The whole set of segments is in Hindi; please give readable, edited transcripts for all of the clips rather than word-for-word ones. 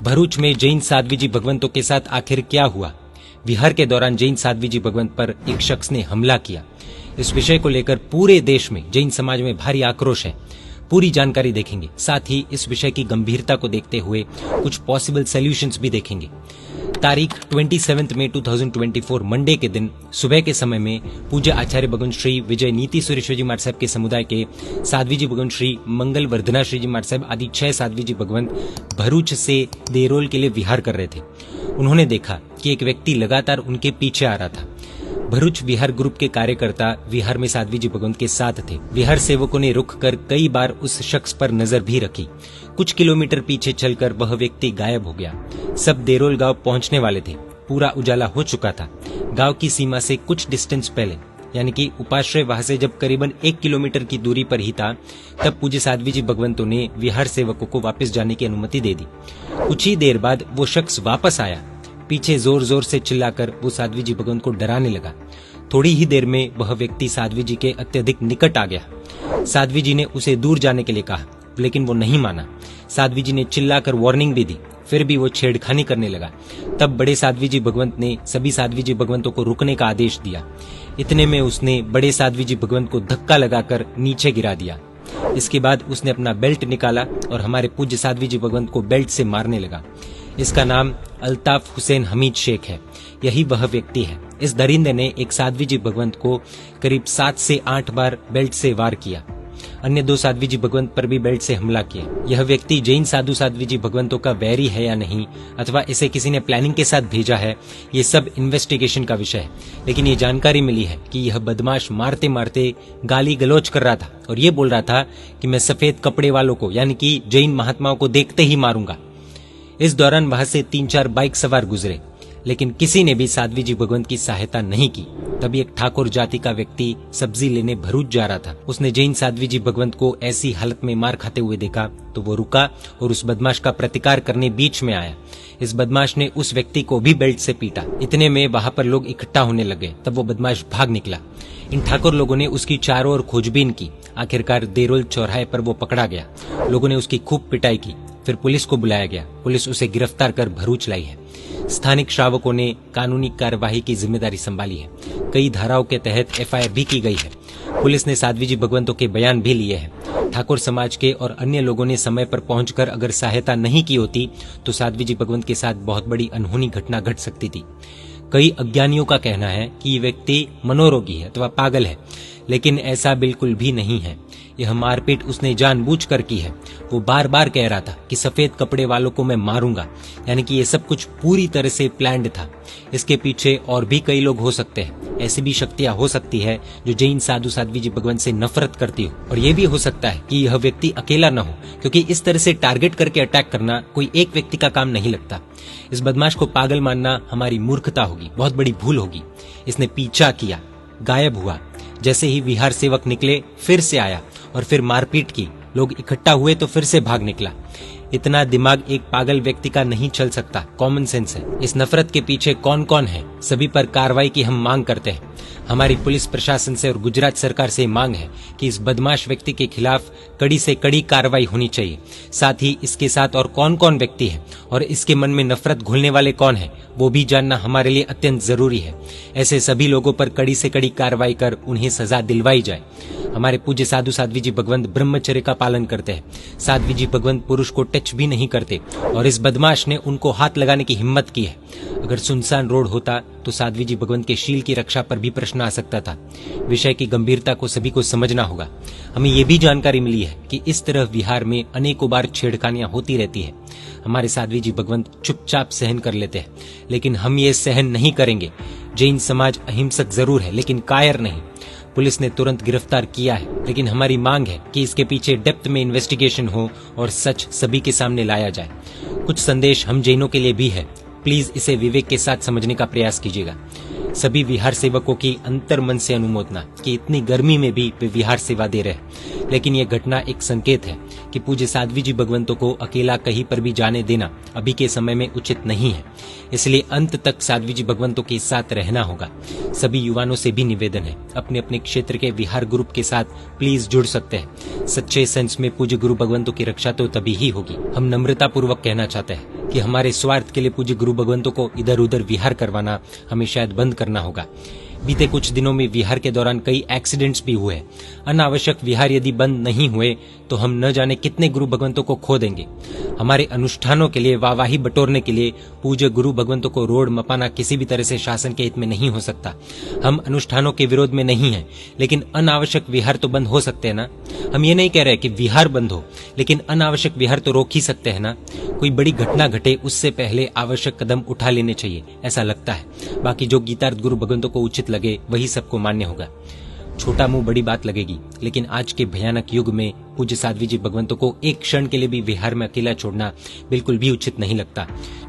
भरूच में जैन साध्वी जी भगवंतों के साथ आखिर क्या हुआ? विहार के दौरान जैन साध्वी जी भगवंत पर एक शख्स ने हमला किया। इस विषय को लेकर पूरे देश में जैन समाज में भारी आक्रोश है। पूरी जानकारी देखेंगे, साथ ही इस विषय की गंभीरता को देखते हुए कुछ पॉसिबल सॉल्यूशंस भी देखेंगे। तारीख 27 मई 2024 मंडे के दिन सुबह के समय में पूज्य आचार्य भगवंत श्री विजय नीति सुरेश्वर जी महाराज साहब के समुदाय के साध्वी जी भगवंत श्री मंगल वर्धना श्री जी महाराज साहब आदि 6 साध्वी जी भगवंत भरूच से देरोल के लिए विहार कर रहे थे। उन्होंने देखा कि एक व्यक्ति लगातार उनके पीछे आ रहा था। भरूच विहार ग्रुप के कार्यकर्ता विहार में साध्वी जी भगवंत के साथ थे। विहार सेवकों ने रुक कर कई बार उस शख्स पर नजर भी रखी। कुछ किलोमीटर पीछे चलकर वह व्यक्ति गायब हो गया। सब देरोल गांव पहुंचने वाले थे। पूरा उजाला हो चुका था। गांव की सीमा से कुछ डिस्टेंस पहले, यानी कि उपाश्रय वहां से जब करीबन 1 किलोमीटर की दूरी पर ही था, तब पूज्य साध्वी जी भगवंतों ने विहार सेवकों को वापस जाने की अनुमति दे दी। कुछ ही देर बाद वो शख्स वापस आया। पीछे जोर जोर से चिल्लाकर वो साध्वी जी भगवंत को डराने लगा। थोड़ी ही देर में वह व्यक्ति साध्वी जी के अत्यधिक निकट आ गया। साध्वी जी ने उसे दूर जाने के लिए कहा, लेकिन वो नहीं माना। साध्वी जी ने चिल्लाकर वार्निंग भी दी, फिर भी वो छेड़खानी करने लगा। तब बड़े साध्वी जी भगवंत ने सभी साध्वी जी भगवंतों को रुकने का आदेश दिया। इतने में उसने बड़े साध्वी जी भगवंत को धक्का लगाकर नीचे गिरा दिया। इसके बाद उसने अपना बेल्ट निकाला और हमारे पूज्य साध्वी जी भगवंत को बेल्ट से मारने लगा। इसका नाम अल्ताफ हुसैन हमीद शेख है। यही वह व्यक्ति है। इस दरिंदे ने एक साध्वी जी भगवंत को करीब 7 से 8 बार बेल्ट से वार किया। अन्य 2 साध्वी जी भगवंत पर भी बेल्ट से हमला किया। यह व्यक्ति जैन साधु साध्वी जी भगवंतों का वैरी है या नहीं, अथवा इसे किसी ने प्लानिंग के साथ भेजा है, ये सब इन्वेस्टिगेशन का विषय है। लेकिन ये जानकारी मिली है कि यह बदमाश मारते मारते गाली गलौज कर रहा था और ये बोल रहा था कि मैं सफेद कपड़े वालों को, यानी कि जैन महात्माओं को देखते ही मारूंगा। इस दौरान वहां से 3-4 बाइक सवार गुजरे, लेकिन किसी ने भी साध्वी जी भगवंत की सहायता नहीं की। तभी एक ठाकुर जाति का व्यक्ति सब्जी लेने भरूच जा रहा था। उसने जैन साध्वी जी भगवंत को ऐसी हालत में मार खाते हुए देखा तो वो रुका और उस बदमाश का प्रतिकार करने बीच में आया। इस बदमाश ने उस व्यक्ति को भी बेल्ट से पीटा। इतने में वहां पर लोग इकट्ठा होने लगे। तब वो बदमाश भाग निकला। इन ठाकुर लोगों ने उसकी चारों ओर खोजबीन की। आखिरकार देरोल चौराहे पर वो पकड़ा गया। लोगों ने उसकी खूब पिटाई की। फिर पुलिस को बुलाया गया। पुलिस उसे गिरफ्तार कर भरूच लाई है। स्थानिक श्रावकों ने कानूनी कार्यवाही की जिम्मेदारी संभाली है। कई धाराओं के तहत एफआईआर भी की गई है। पुलिस ने साध्वी जी भगवंतों के बयान भी लिए हैं। ठाकुर समाज के और अन्य लोगों ने समय पर पहुंचकर अगर सहायता नहीं की होती तो साध्वी जी भगवंत के साथ बहुत बड़ी अनहोनी घटना घट सकती थी। कई अज्ञानियों का कहना है कि ये व्यक्ति मनोरोगी है अथवा पागल है, लेकिन ऐसा बिल्कुल भी नहीं है। यह मारपीट उसने जानबूझकर की है। वो बार बार कह रहा था कि सफेद कपड़े वालों को मैं मारूंगा, यानी कि ये सब कुछ पूरी तरह से प्लान्ड था। इसके पीछे और भी कई लोग हो सकते हैं। ऐसी भी शक्तियां हो सकती है जो जैन साधु साध्वी जी भगवंत से नफरत करती हो। और ये भी हो सकता है कि यह व्यक्ति अकेला न हो, क्योंकि इस तरह से टारगेट करके अटैक करना कोई एक व्यक्ति का काम नहीं लगता। इस बदमाश को पागल मानना हमारी मूर्खता होगी, बहुत बड़ी भूल होगी। इसने पीछा किया, गायब हुआ। जैसे ही विहार सेवक निकले फिर से आया और फिर मारपीट की। लोग इकट्ठा हुए तो फिर से भाग निकला। इतना दिमाग एक पागल व्यक्ति का नहीं चल सकता। कॉमन सेंस है। इस नफरत के पीछे कौन कौन है, सभी पर कार्रवाई की हम मांग करते हैं। हमारी पुलिस प्रशासन से और गुजरात सरकार से मांग है कि इस बदमाश व्यक्ति के खिलाफ कड़ी से कड़ी कार्रवाई होनी चाहिए। साथ ही इसके साथ और कौन कौन व्यक्ति है और इसके मन में नफरत घुलने वाले कौन है, वो भी जानना हमारे लिए अत्यंत जरूरी है। ऐसे सभी लोगों पर कड़ी से कड़ी कार्रवाई कर उन्हें सजा दिलवाई जाए। हमारे पूज्य साधु साध्वी जी भगवंत ब्रह्मचर्य का पालन करते हैं। साध्वी जी भगवंत पुरुष को टच भी नहीं करते और इस बदमाश ने उनको हाथ लगाने की हिम्मत की है। अगर सुनसान रोड होता तो साध्वी जी भगवंत के शील की रक्षा पर भी प्रश्न आ सकता था। विषय की गंभीरता को सभी को समझना होगा। हमें ये भी जानकारी मिली है कि इस तरह विहार में अनेकों बार छेड़खानियां होती रहती है। हमारे साध्वी जी भगवंत चुपचाप सहन कर लेते हैं, लेकिन हम ये सहन नहीं करेंगे। जैन समाज अहिंसक जरूर है, लेकिन कायर नहीं। पुलिस ने तुरंत गिरफ्तार किया है, लेकिन हमारी मांग है कि इसके पीछे डेप्थ में इन्वेस्टिगेशन हो और सच सभी के सामने लाया जाए। कुछ संदेश हम जैनों के लिए भी है। प्लीज इसे विवेक के साथ समझने का प्रयास कीजिएगा। सभी विहार सेवकों की अंतर्मन से अनुमोदना कि इतनी गर्मी में भी वे विहार सेवा दे रहे हैं। लेकिन यह घटना एक संकेत है कि पूज्य साध्वी जी भगवंतों को अकेला कहीं पर भी जाने देना अभी के समय में उचित नहीं है। इसलिए अंत तक साध्वी जी भगवंतों के साथ रहना होगा। सभी युवाओं से भी निवेदन है, अपने अपने क्षेत्र के विहार ग्रुप के साथ प्लीज जुड़ सकते हैं। सच्चे सेंस में पूज्य गुरु भगवंतों की रक्षा तो तभी ही होगी। हम नम्रता पूर्वक कहना चाहते हैं कि हमारे स्वार्थ के लिए पूज्य गुरु भगवंतों को इधर उधर विहार करवाना हमें शायद बंद करना होगा। बीते कुछ दिनों में विहार के दौरान कई एक्सीडेंट्स भी हुए। अनावश्यक विहार यदि बंद नहीं हुए तो हम न जाने कितने गुरु भगवंतों को खो देंगे। हमारे अनुष्ठानों के लिए वाहवाही बटोरने के लिए पूज्य गुरु भगवंतों को रोड मपाना किसी भी तरह से शासन के हित में नहीं हो सकता। हम अनुष्ठानों के विरोध में नहीं हैं, लेकिन अनावश्यक विहार तो बंद हो सकते हैं ना। हम ये नहीं कह रहे कि विहार बंद हो, लेकिन अनावश्यक विहार तो रोक ही सकते हैं ना। कोई बड़ी घटना घटे उससे पहले आवश्यक कदम उठा लेने चाहिए, ऐसा लगता है। बाकी जो गीतार्थ गुरु भगवंतों को उचित लगे वही सबको मान्य होगा। छोटा मुंह बड़ी बात लगेगी, लेकिन आज के भयानक युग में पूज्य साध्वी जी भगवंतों को एक क्षण के लिए भी विहार में अकेला छोड़ना बिल्कुल भी उचित नहीं लगता।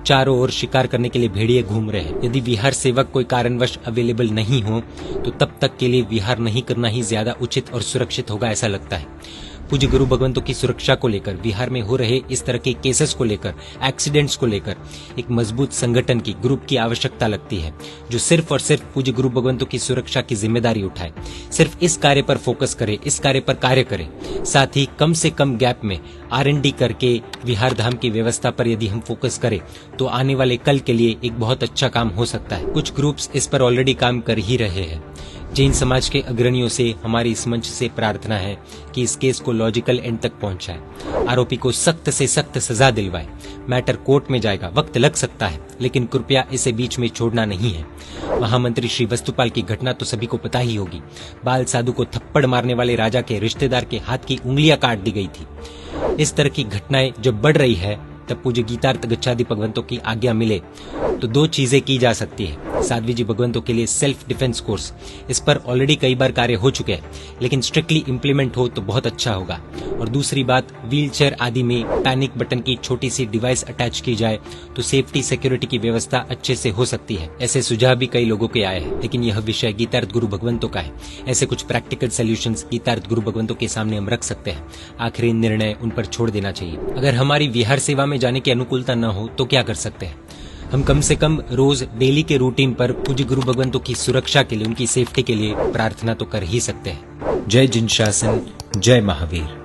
चारों ओर शिकार करने के लिए भेड़िए घूम रहे हैं। यदि विहार सेवक कोई कारणवश अवेलेबल नहीं हो तो तब तक के लिए विहार नहीं करना ही ज्यादा उचित और सुरक्षित होगा, ऐसा लगता है। पूज्य गुरु भगवंतों की सुरक्षा को लेकर, विहार में हो रहे इस तरह के केसेस को लेकर, एक्सीडेंट्स को लेकर एक मजबूत संगठन की, ग्रुप की आवश्यकता लगती है, जो सिर्फ और सिर्फ पूज्य गुरु भगवंतों की सुरक्षा की जिम्मेदारी उठाए, सिर्फ इस कार्य पर फोकस करे, इस कार्य पर कार्य करे। साथ ही कम से कम गैप में R&D करके विहार धाम की व्यवस्था पर यदि हम फोकस करें तो आने वाले कल के लिए एक बहुत अच्छा काम हो सकता है। कुछ ग्रुप्स इस पर ऑलरेडी काम कर ही रहे हैं। जैन समाज के अग्रणियों से हमारी इस मंच से प्रार्थना है कि इस केस को लॉजिकल एंड तक पहुंचाए, आरोपी को सख्त से सख्त सजा दिलवाए। मैटर कोर्ट में जाएगा, वक्त लग सकता है, लेकिन कृपया इसे बीच में छोड़ना नहीं है। महामंत्री श्री वस्तुपाल की घटना तो सभी को पता ही होगी। बाल साधु को थप्पड़ मारने वाले राजा के रिश्तेदार के हाथ की उंगलियां काट दी गई थी। इस तरह की घटनाएं जब बढ़ रही है तब पूज्य गीतार्थ गच्छादि भगवंतों की आज्ञा मिले तो दो चीजें की जा सकती है। साध्वी जी भगवंतों के लिए सेल्फ डिफेंस कोर्स, इस पर ऑलरेडी कई बार कार्य हो चुके हैं, लेकिन स्ट्रिक्टली इंप्लीमेंट हो तो बहुत अच्छा होगा। और दूसरी बात, व्हीलचेयर आदि में पैनिक बटन की छोटी सी डिवाइस अटैच की जाए तो सेफ्टी सिक्योरिटी की व्यवस्था अच्छे से हो सकती है। ऐसे सुझाव भी कई लोगों के आए हैं, लेकिन यह विषय गीतार्थ गुरु भगवंतों का है। ऐसे कुछ प्रैक्टिकल सोल्यूशंस गीतार्थ गुरु भगवंतों के सामने हम रख सकते हैं। आखिरी निर्णय उन पर छोड़ देना चाहिए। अगर हमारी विहार सेवा में जाने की अनुकूलता न हो तो क्या कर सकते हैं? हम कम से कम रोज डेली के रूटीन पर पूज्य गुरु भगवंतों की सुरक्षा के लिए, उनकी सेफ्टी के लिए प्रार्थना तो कर ही सकते हैं। जय जिन शासन, जय महावीर।